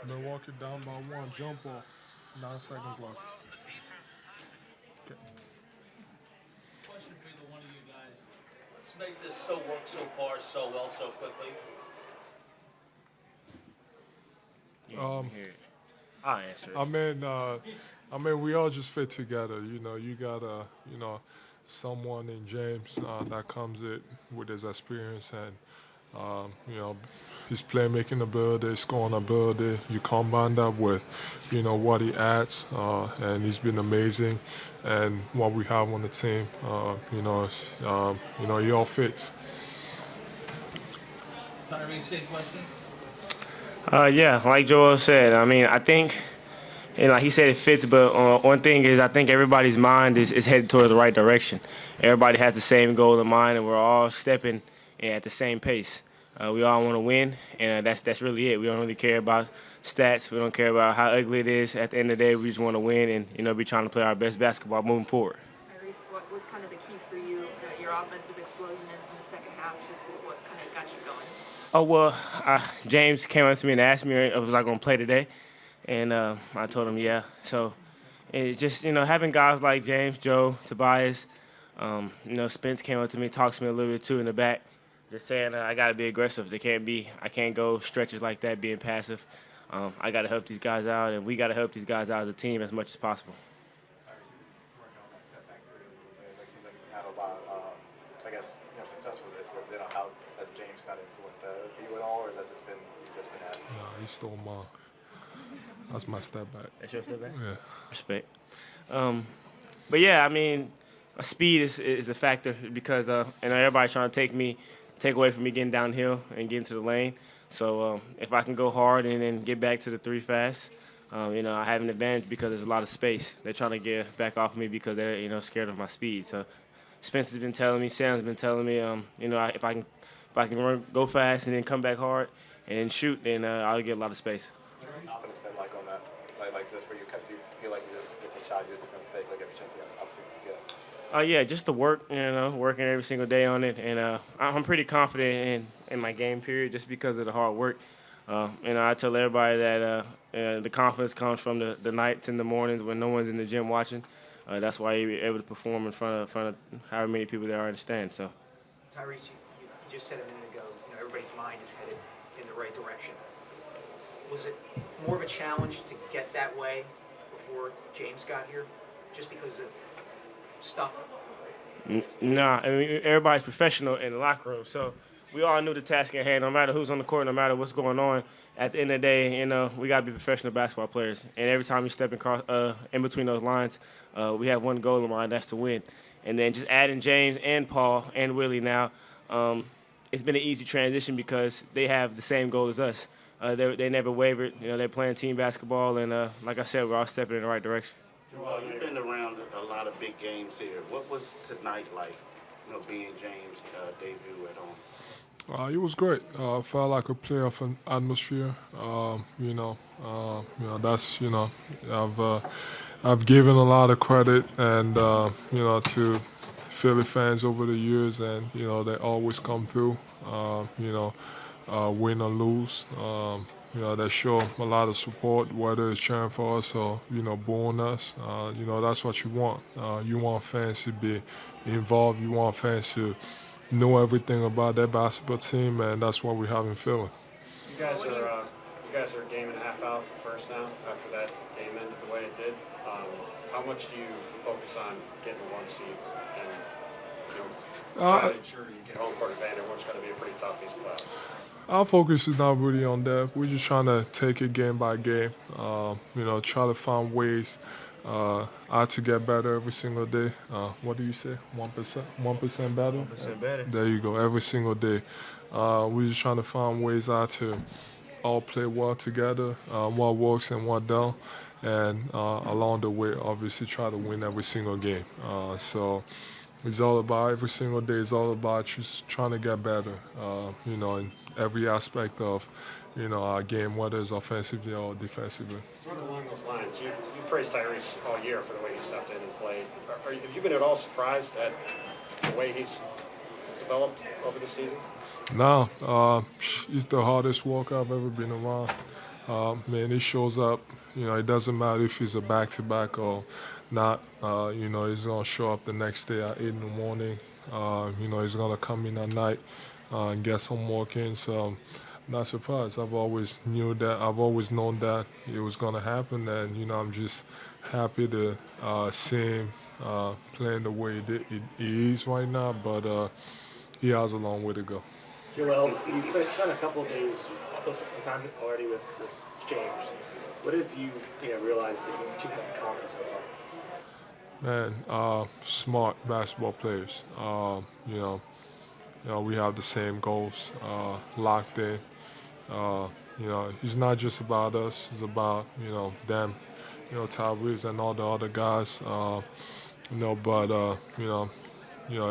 Milwaukee down by one. Jump ball. 9 seconds left. Okay. Question for either one of you guys. Let's make this work so far so well so quickly. Here. I'll answer it. We all just fit together. You got someone in James that comes in with his experience and his playmaking ability, scoring ability. You combine that with what he adds, and he's been amazing. And what we have on the team, he all fits. Tyree, same question. Yeah, like Joel said, I think, he said it fits, but one thing is I think everybody's mind is headed toward the right direction. Everybody has the same goal in mind, and we're all stepping at the same pace. We all want to win, and that's really it. We don't really care about stats. We don't care about how ugly it is. At the end of the day, we just want to win and be trying to play our best basketball moving forward. Tyrese, what was kind of the key for you, your offensive explosion in the second half? Just what kind of got you going? Oh, well, James came up to me and asked me if I was going to play today, and I told him yeah. So it just, having guys like James, Joe, Tobias, Spence came up to me, talked to me a little bit too in the back, just saying I got to be aggressive. I can't go stretches like that being passive. I got to help these guys out, and we got to help these guys out as a team as much as possible. Had a lot of, success with it. But, how has James kind of influenced that for you at all, or has that just been added? Nah, he stole mine. That's my step back. That's your step back? Yeah. Respect. But yeah, speed is a factor because everybody's trying to take away from me getting downhill and getting to the lane. So if I can go hard and then get back to the three fast, I have an advantage because there's a lot of space. They're trying to get back off me because they're scared of my speed. So Spencer's been telling me, Sam's been telling me, if I can go fast and then come back hard and then shoot, then I'll get a lot of space. What's the confidence been like on that? Like this, where do you feel like it's a shot you're just going to take every chance you have up to get? Yeah, just the work, working every single day on it, and I'm pretty confident in my game period just because of the hard work. I tell everybody that the confidence comes from the nights and the mornings when no one's in the gym watching. That's why you're able to perform in front of however many people there are in the stand. So, Tyrese, you just said a minute ago, everybody's mind is headed in the right direction. Was it more of a challenge to get that way before James got here, just because of stuff? Nah, everybody's professional in the locker room, so we all knew the task at hand. No matter who's on the court, no matter what's going on, at the end of the day, we got to be professional basketball players. And every time you step in between those lines, we have one goal in mind, that's to win. And then just adding James and Paul and Willie now, it's been an easy transition because they have the same goal as us. They never wavered. They're playing team basketball, and like I said, we're all stepping in the right direction. Well, you've been around a lot of big games here. What was tonight like, being James' debut at home? It was great. Felt like a playoff atmosphere. I've given a lot of credit and to Philly fans over the years, and they always come through. Win or lose. They show a lot of support, whether it's cheering for us or booing us. That's what you want. You want fans to be involved. You want fans to know everything about their basketball team, and that's what we have in Philly. You guys are a game and a half out first now after that game ended the way it did. How much do you focus on getting the one seed and trying to ensure you get home court advantage, which is going to be a pretty tough piece of play? Our focus is not really on that. We're just trying to take it game by game. Try to find ways to get better every single day. What do you say? 1%? 1% better? 1% better. There you go. Every single day. We're just trying to find ways to all play well together, what works and what don't. And along the way, obviously, try to win every single game. So it's all about every single day. It's all about just trying to get better, in every aspect of, our game, whether it's offensively or defensively. Right along those lines, you praised Tyrese all year for the way he stepped in and played. Have you been at all surprised at the way he's developed over the season? No, he's the hardest worker I've ever been around. Man, he shows up. It doesn't matter if he's a back-to-back or not. He's gonna show up the next day at 8 in the morning. He's gonna come in at night and get some work in. So, not surprised. I've always knew that. I've always known that it was gonna happen, and I'm just happy to see him playing the way he is right now. But he has a long way to go. Joel, you've spent a couple of days, close to time already with James. What have you realized that you took that comment so far? Man, smart basketball players. We have the same goals, locked in. It's not just about us. It's about them. Tyrese and all the other guys.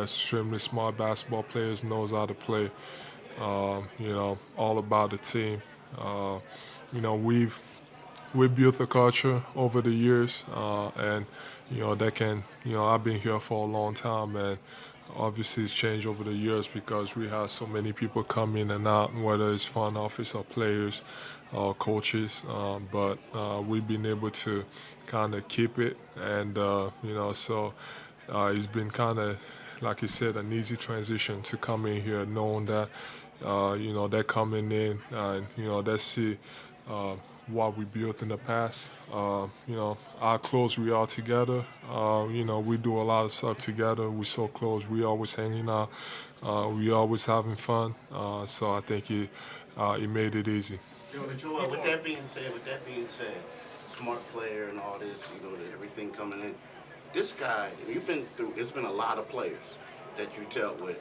Extremely smart basketball players, knows how to play. All about the team. We've built a culture over the years, and I've been here for a long time, and obviously it's changed over the years because we have so many people come in and out, whether it's front office or players or coaches. But we've been able to kind of keep it, and so it's been kind of, like you said, an easy transition to come in here, knowing that they're coming in, and they see what we built in the past. How close we are together. We do a lot of stuff together. We're so close. We always hanging out. We always having fun. So I think it made it easy. Joel, with that being said, smart player and all this, everything coming in. This guy, you've been through. It's been a lot of players that you dealt with.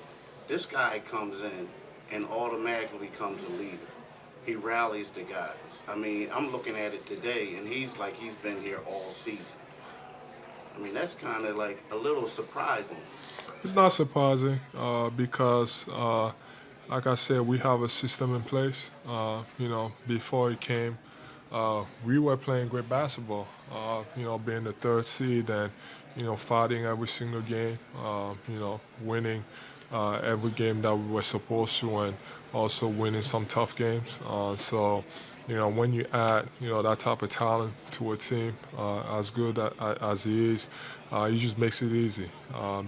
This guy comes in and automatically becomes a leader. He rallies the guys. I mean, I'm looking at it today, and he's like he's been here all season. I mean, that's kind of like a little surprising. It's not surprising because, like I said, we have a system in place. Before he came, we were playing great basketball. Being the third seed and fighting every single game. Winning every game that we were supposed to, and also winning some tough games. When you add that type of talent to a team as good as he is, he just makes it easy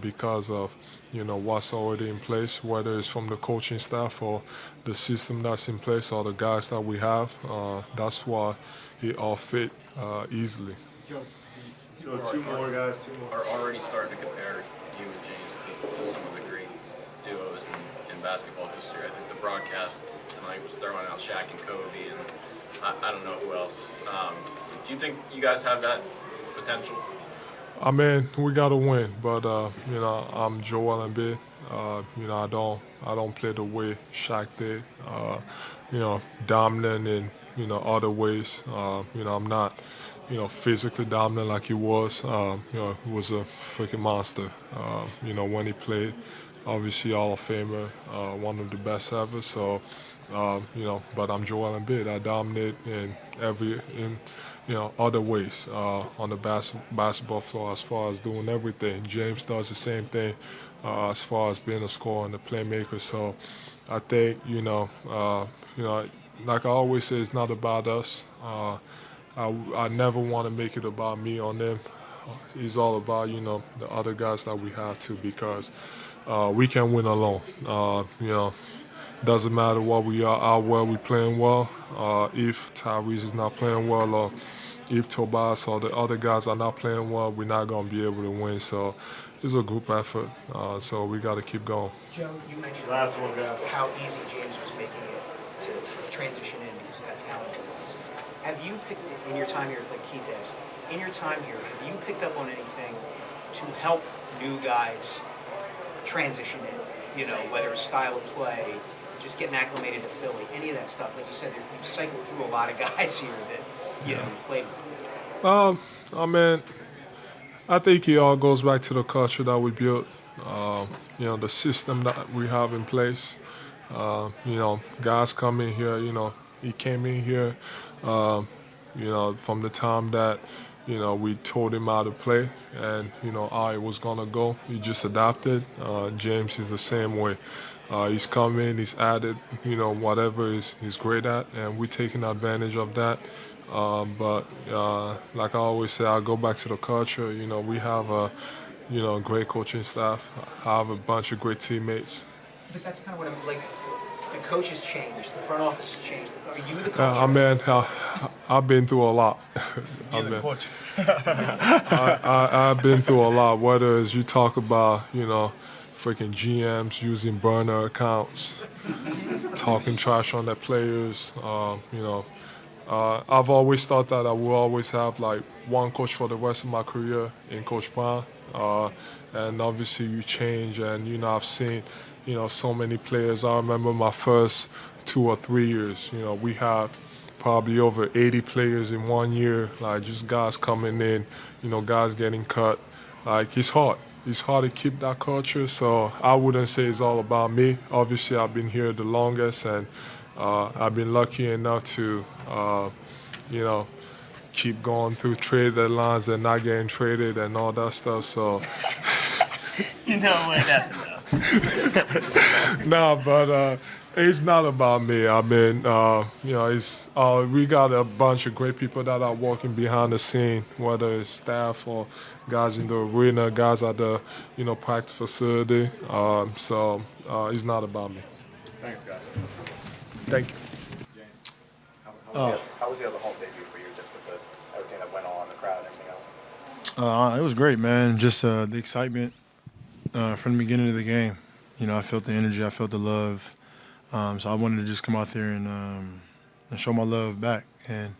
because of what's already in place, whether it's from the coaching staff or the system that's in place or the guys that we have. That's why it all fit easily. Two more guys. Are already starting to compare you and James to some of the great duos in basketball history. I think the broadcast tonight was throwing out Shaq and Kobe, and I don't know who else. Do you think you guys have that potential? I mean, we gotta win, but I'm Joel Embiid. I don't play the way Shaq did. Dominant in other ways. I'm not physically dominant like he was. He was a freaking monster. When he played, obviously Hall of Famer, one of the best ever. So, but I'm Joel Embiid. I dominate in other ways on the basketball floor as far as doing everything. James does the same thing as far as being a scorer and a playmaker. So, I think like I always say, it's not about us. I never want to make it about me or them. It's all about the other guys that we have too, because we can win alone. Doesn't matter what we are, how well we playing well. If Tyrese is not playing well, or if Tobias or the other guys are not playing well, we're not going to be able to win. So it's a group effort. So we got to keep going. Joe, you mentioned Last one, guys. how easy James was making it to transition in because of how talented he was. Have you picked, in your time here, like Keith asked, in your time here, have you picked up on anything to help new guys transition in? Whether it's style of play, just getting acclimated to Philly, any of that stuff. Like you said, you've cycled through a lot of guys here that you played with. I mean, I think it all goes back to the culture that we built. The system that we have in place. Guys come in here. He came in here. From the time that we told him how to play and how it was gonna go, he just adapted. James is the same way. He's come in, he's added, whatever he's great at, and we're taking advantage of that. But like I always say, I go back to the culture. We have a, great coaching staff. I have a bunch of great teammates. But that's kind of what I'm like. The coach has changed. The front office has changed. Are you the I culture? mean, I've been through a lot. I've been through a lot. Whether it's you talk about, freaking GMs using burner accounts, talking trash on their players. I've always thought that I will always have like one coach for the rest of my career in Coach Brown. And obviously you change, and I've seen, so many players. I remember my first 2 or 3 years. We had probably over 80 players in 1 year, like just guys coming in, guys getting cut. Like it's hard. It's hard to keep that culture. So I wouldn't say it's all about me. Obviously, I've been here the longest, and I've been lucky enough to, keep going through trade deadlines and not getting traded and all that stuff. So. You know what? That's enough. No, but it's not about me. I mean, it's we got a bunch of great people that are working behind the scene, whether it's staff or guys in the arena, guys at the practice facility. So it's not about me. Thanks, guys. Thank you. How was the other home debut for you, just with everything that went on, the crowd, and everything else? It was great, man. Just the excitement from the beginning of the game. I felt the energy, I felt the love. So I wanted to just come out there and show my love back. And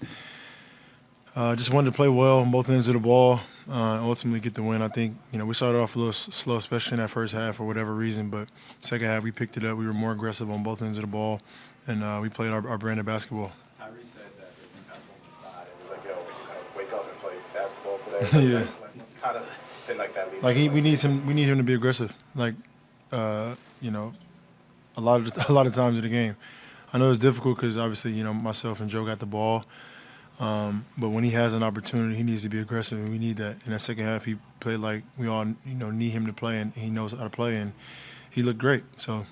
just wanted to play well on both ends of the ball, ultimately get the win. I think, we started off a little slow, especially in that first half for whatever reason. But second half, we picked it up. We were more aggressive on both ends of the ball, and we played our brand of basketball. Tyree said that if you kind of on the side, it was like, yo, we kind of wake up and play basketball today. Yeah. It's kind of been like that. Like we need him to be aggressive. Like, a lot of times in the game. I know it's difficult because obviously, myself and Joe got the ball. But when he has an opportunity, he needs to be aggressive, and we need that. In that second half, he played like we all, need him to play, and he knows how to play, and he looked great. So,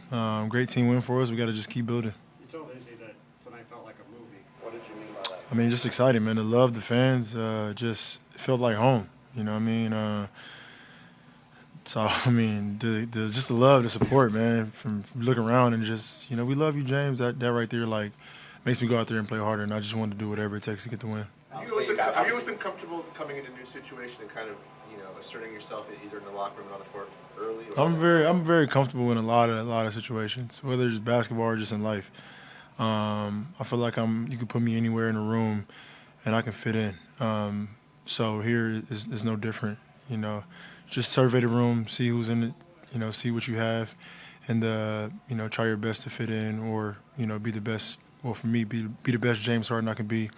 great team win for us. We got to just keep building. You told Izzy that tonight felt like a movie. What did you mean by that? I mean, just excited, man. The love, the fans, just felt like home. You know what I mean? So, I mean, just the love, the support, man, from looking around and just, we love you, James. That right there, like, makes me go out there and play harder, and I just want to do whatever it takes to get the win. Have you always been comfortable coming in a new situation and kind of, asserting yourself either in the locker room or on the court early? Or I'm very comfortable in a lot of situations, whether it's basketball or just in life. I feel like you could put me anywhere in a room, and I can fit in. So here is no different, Just survey the room, see who's in it, see what you have, and try your best to fit in, or be the best. Well, for me, be the best James Harden I can be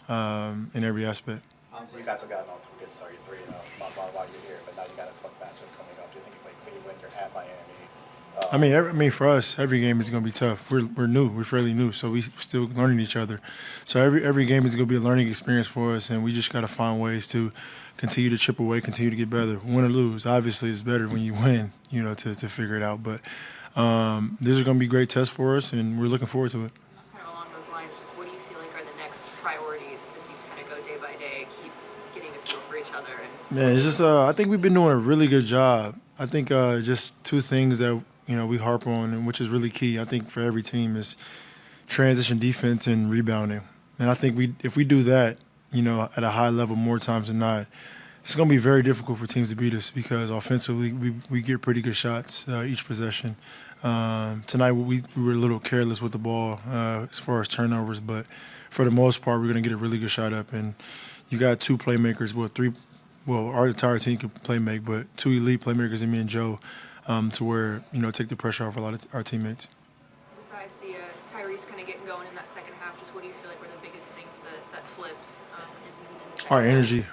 in every aspect. So you guys have gotten off to a good start. You're 3-0 while you're here, but now you got a tough matchup coming up. Do you think you play Cleveland? You're at Miami. I mean, for us, every game is going to be tough. We're new. We're fairly new, so we still learning each other. So every game is going to be a learning experience for us, and we just got to find ways to continue to chip away, continue to get better. Win or lose, obviously, it's better when you win, to figure it out. But these are going to be great tests for us, and we're looking forward to it. Kind of along those lines, just what do you feel like are the next priorities as you kind of go day by day, keep getting a feel for each other? Man, it's just I think we've been doing a really good job. I think just two things that we harp on, and which is really key, I think, for every team is transition defense and rebounding. And I think if we do that, at a high level more times than not, it's going to be very difficult for teams to beat us because offensively we get pretty good shots each possession. Tonight we were a little careless with the ball as far as turnovers, but for the most part we're going to get a really good shot up. And you got two playmakers, our entire team can play make, but two elite playmakers in me and Joe to where, take the pressure off a lot of our teammates. Besides the Tyrese kind of getting going in that second half, just what do you feel like were the biggest things that flipped? Our energy.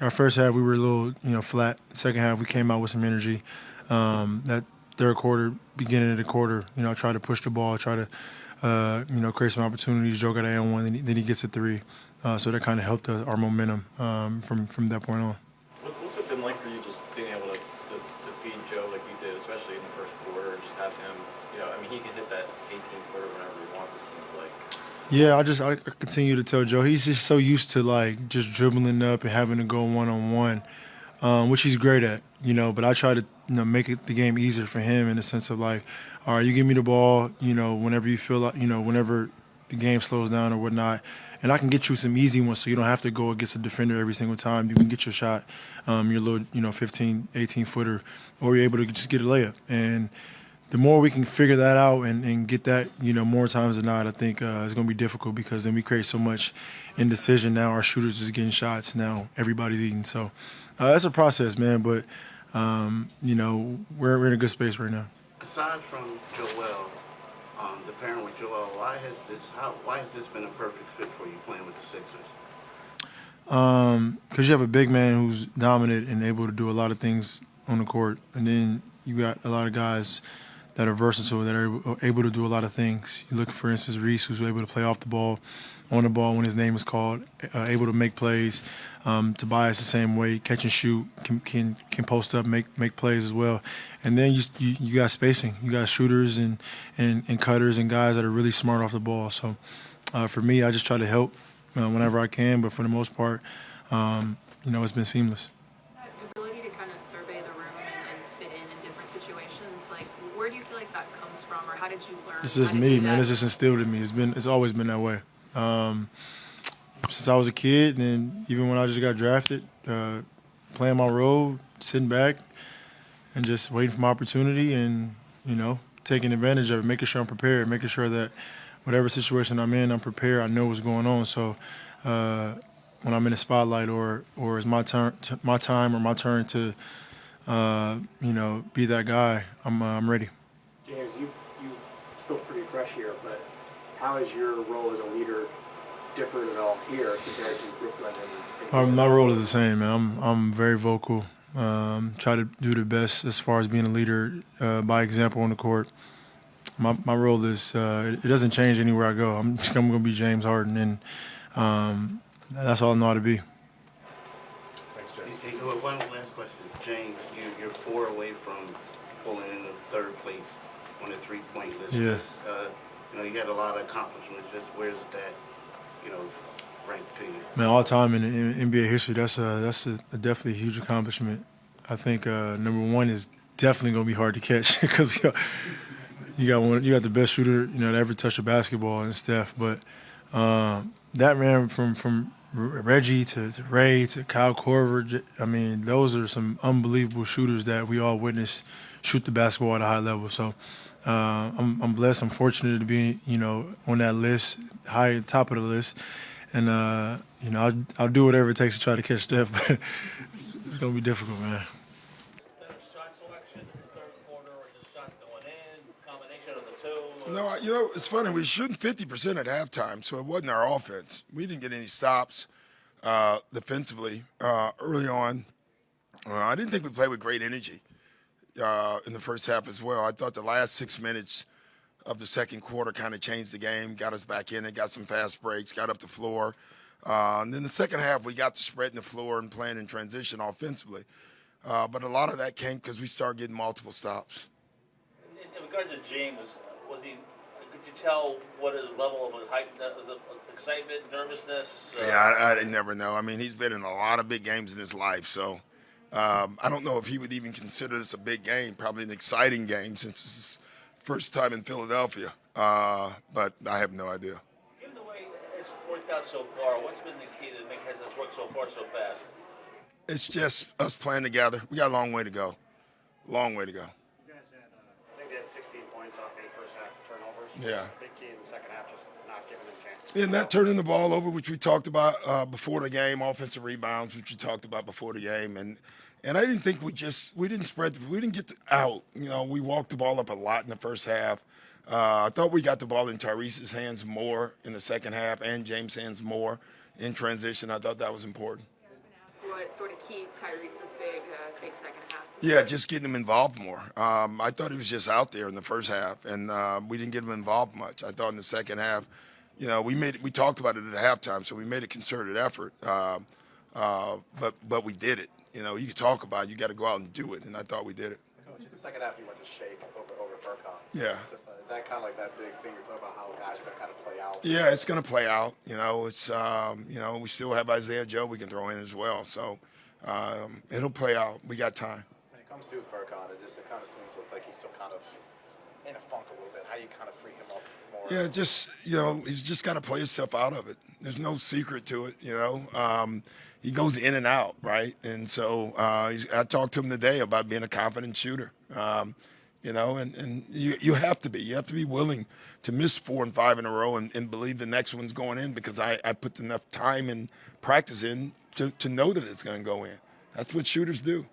Our first half we were a little, flat. Second half we came out with some energy. That third quarter, beginning of the quarter, I tried to push the ball, try to, create some opportunities. Joe got an one, then he gets a three. So that kind of helped our momentum from that point on. What's it been like for you just being able to feed Joe like you did, especially in the first quarter, and just have him, Yeah, I continue to tell Joe he's just so used to like just dribbling up and having to go 1-on-1, which he's great at, But I try to make it the game easier for him in the sense of like, all right, you give me the ball, whenever you feel like, whenever the game slows down or whatnot, and I can get you some easy ones, so you don't have to go against a defender every single time. You can get your shot, your little 15, 18 footer, or you're able to just get a layup. And the more we can figure that out and get that, more times than not, I think it's going to be difficult because then we create so much indecision. Now our shooters is getting shots. Now everybody's eating. So that's a process, man. But, we're in a good space right now. Aside from Joel, the pairing with Joel, why has this been a perfect fit for you playing with the Sixers? Because you have a big man who's dominant and able to do a lot of things on the court. And then you got a lot of guys that are versatile, that are able to do a lot of things. You look, for instance, Reese, who's able to play off the ball, on the ball when his name is called, able to make plays. Tobias the same way, catch and shoot, can post up, make plays as well. And then you got spacing. You got shooters and cutters and guys that are really smart off the ball. So for me, I just try to help whenever I can, but for the most part, it's been seamless. That ability to kind of survey the room and fit in different situations, like where do you feel like that comes from, or how did you learn? It's just how to me, do man. that? It's just instilled in me. It's always been that way. Since I was a kid, and then even when I just got drafted, playing my role, sitting back, and just waiting for my opportunity, and taking advantage of it, making sure I'm prepared, making sure that whatever situation I'm in, I'm prepared. I know what's going on. So when I'm in the spotlight, or it's my time or my turn to be that guy, I'm ready. James, you still pretty fresh here, but how is your role as a leader different at all here compared to Brooklyn and My role is the same, man. I'm very vocal. Try to do the best as far as being a leader by example on the court. My role is it doesn't change anywhere I go. I'm going to be James Harden, and that's all I know how to be. Thanks, James. Hey, one last question. James, you're 4 away from pulling in the 3rd place on the 3-point list. Yeah. You had a lot of accomplishments. Just where's that, ranked to you? Man, all time in NBA history, that's definitely a huge accomplishment. I think number one is definitely going to be hard to catch because you got the best shooter to ever touch a basketball in Steph. But that man from Reggie to Ray to Kyle Korver, I mean, those are some unbelievable shooters that we all witnessed shoot the basketball at a high level. So I'm blessed. I'm fortunate to be on that list, high top of the list. And I'll do whatever it takes to try to catch Steph, but it's gonna be difficult, man. Better shot selection in the 3rd quarter, or just shots going in, combination of the two? No, it's funny. We were shooting 50% at halftime, so it wasn't our offense. We didn't get any stops defensively early on. I didn't think we played with great energy in the first half as well. I thought the last 6 minutes of the 2nd quarter kind of changed the game, got us back in it, got some fast breaks, got up the floor. And then the 2nd half, we got to spreading the floor and playing in transition offensively. But a lot of that came because we started getting multiple stops. In regards to James, could you tell what his level of excitement, nervousness? Yeah, I never know. I mean, he's been in a lot of big games in his life, so I don't know if he would even consider this a big game, probably an exciting game since it's his first time in Philadelphia. But I have no idea. Given the way it's worked out so far, what's been the key to make this work so far so fast? It's just us playing together. We got a long way to go. Long way to go. You guys had, I think they had 16 points off 8 first half turnovers. Yeah. Big key in the 2nd half, just not giving them chances. And that turning the ball over, which we talked about before the game, offensive rebounds, which we talked about before the game, and I didn't think we didn't get out. We walked the ball up a lot in the first half. I thought we got the ball in Tyrese's hands more in the 2nd half, and James' hands more in transition. I thought that was important. What sort of key Tyrese's big 2nd half? Yeah, just getting him involved more. I thought he was just out there in the first half, and we didn't get him involved much. I thought in the 2nd half, we talked about it at the halftime, so we made a concerted effort. But we did it. You can talk about it, you got to go out and do it, and I thought we did it. Coach, in the 2nd half, you went to Shake over Furkan. Yeah. Just, is that kind of like that big thing you're talking about, how guys are going to kind of play out? Yeah, it's going to play out. It's we still have Isaiah Joe we can throw in as well. So it'll play out. We got time. When it comes to Furkan, it kind of seems like he's still kind of in a funk a little bit. How you kind of free him up more? Yeah, he's just got to play himself out of it. There's no secret to it, He goes in and out, right? And so I talked to him today about being a confident shooter. And you have to be. You have to be willing to miss 4 and 5 in a row and believe the next one's going in, because I put enough time and practice in to know that it's going to go in. That's what shooters do.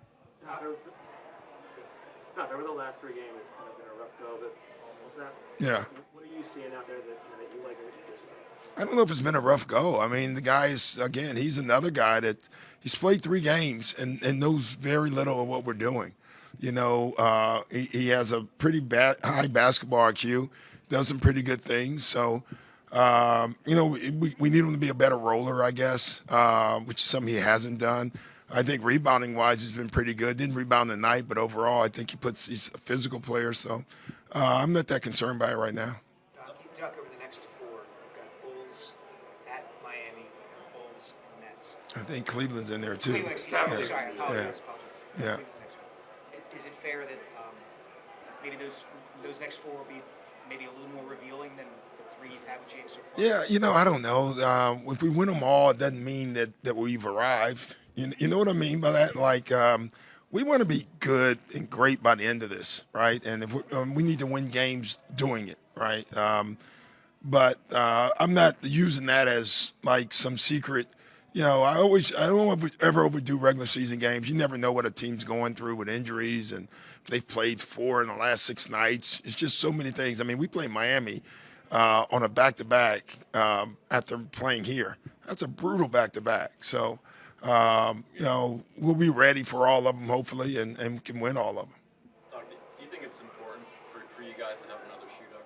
Over the last 3 games, it's kind of been a rough go, but what's that? Yeah. What are you seeing out there that you like and what you dislike? I don't know if it's been a rough go. I mean, the guy is, again, he's another guy that he's played 3 games and knows very little of what we're doing. He has a pretty high basketball IQ, does some pretty good things. So, we need him to be a better roller, I guess, which is something he hasn't done. I think rebounding-wise, he's been pretty good. Didn't rebound tonight, but overall, I think he's a physical player. So I'm not that concerned by it right now. Duck over the next 4. We've got Bulls at Miami, Bulls and Nets. I think Cleveland's in there, too. Cleveland, excuse me. Yeah. Sorry, apologize. Yeah. Cleveland's next one. Is it fair that maybe those next 4 will be maybe a little more revealing than the 3 you've had with James so far? Yeah, I don't know. If we win them all, it doesn't mean that we've arrived. You know what I mean by that? Like, we want to be good and great by the end of this, right? And if we need to win games doing it, right? But I'm not using that as like some secret. I don't ever overdo regular season games. You never know what a team's going through with injuries, and they've played 4 in the last 6 nights. It's just so many things. I mean, we played Miami on a back-to-back after playing here. That's a brutal back-to-back. So, we'll be ready for all of them, hopefully, and can win all of them. Doc, do you think it's important for you guys to have another shooter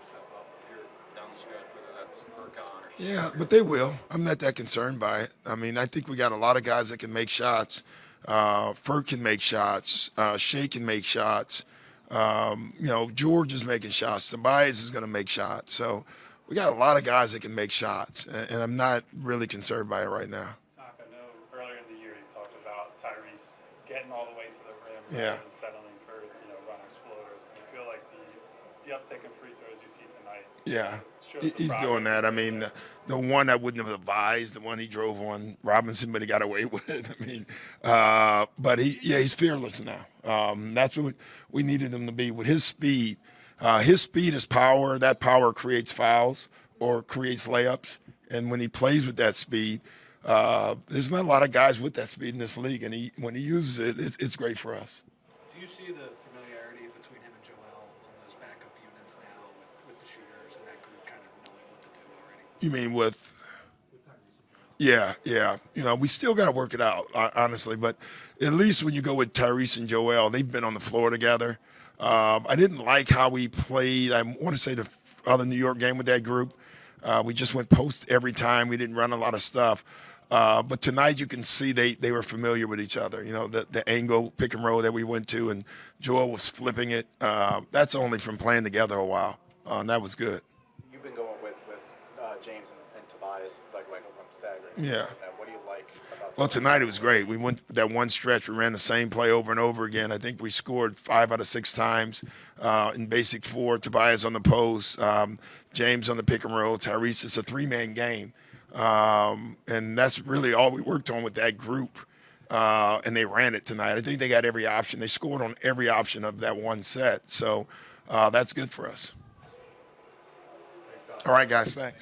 step up here down the stretch, whether that's Furkan or Yeah, but they will. I'm not that concerned by it. I mean, I think we got a lot of guys that can make shots. Furk can make shots. Shea can make shots. George is making shots. Tobias is going to make shots. So we got a lot of guys that can make shots, and I'm not really concerned by it right now. Doc, I know earlier in the year you talked about Tyrese getting all the way to the rim Yeah. and settling for running floaters. Do you feel like the uptick in free throws you see tonight? Yeah, shows the he's progress doing that. I he's mean, made? the one I wouldn't have advised, the one he drove on Robinson, but he got away with it. I mean, but he's fearless now. That's what we needed him to be with his speed. His speed is power. That power creates fouls or creates layups. And when he plays with that speed, there's not a lot of guys with that speed in this league. And when he uses it, it's great for us. Do you see the familiarity between him and Joel on those backup units now with the shooters and that group kind of knowing what to do already? You mean with? Yeah. We still got to work it out, honestly. But at least when you go with Tyrese and Joel, they've been on the floor together. I didn't like how we played. I want to say the other New York game with that group. We just went post every time. We didn't run a lot of stuff. But tonight you can see they were familiar with each other. The angle pick and roll that we went to, and Joel was flipping it. That's only from playing together a while. That was good. You've been going with James and Tobias, like I'm staggering. Yeah. What do you like about Well, tonight it was great. We went that one stretch. We ran the same play over and over again. I think we scored 5 out of 6 times in basic 4. Tobias on the post, James on the pick and roll, Tyrese. It's a 3-man game. And that's really all we worked on with that group. And they ran it tonight. I think they got every option. They scored on every option of that one set. So that's good for us. All right, guys, thanks.